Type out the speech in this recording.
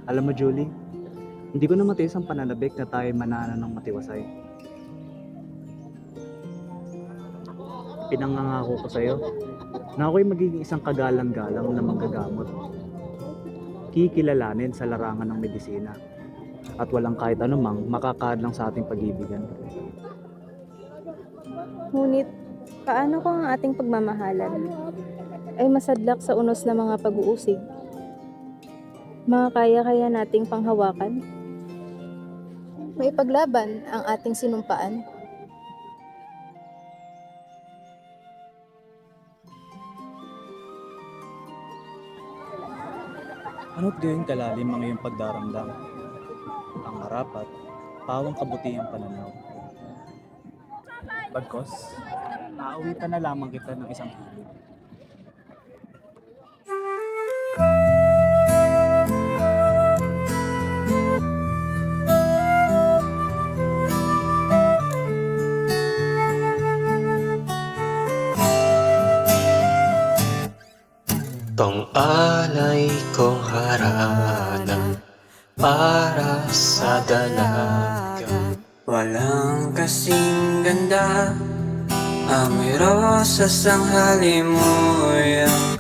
Alam mo, Julie, hindi ko na matiis ang pananabik na tayo manana ng matiwasay. Pinangangako ko sa'yo na ako'y magiging isang kagalang-galang na manggagamot. Kikilalanin sa larangan ng medisina at walang kahit anumang makakadlang sa ating pag-ibigan. Ngunit, paano kung ang ating pagmamahalan ay masadlak sa unos na mga pag-uusig? Makakaya-kaya nating panghawakan? May paglaban ang ating sinumpaan? Ano't gayong kalalim ang iyong pagdaramdam? Ang marapat, pawang kabutihang pananaw. Bagkos, naawitan na lamang kita ng isang hilig. Tong alay kong harana para sa dalaga. Walang kasing ganda, amoy rosas ang halimuyak.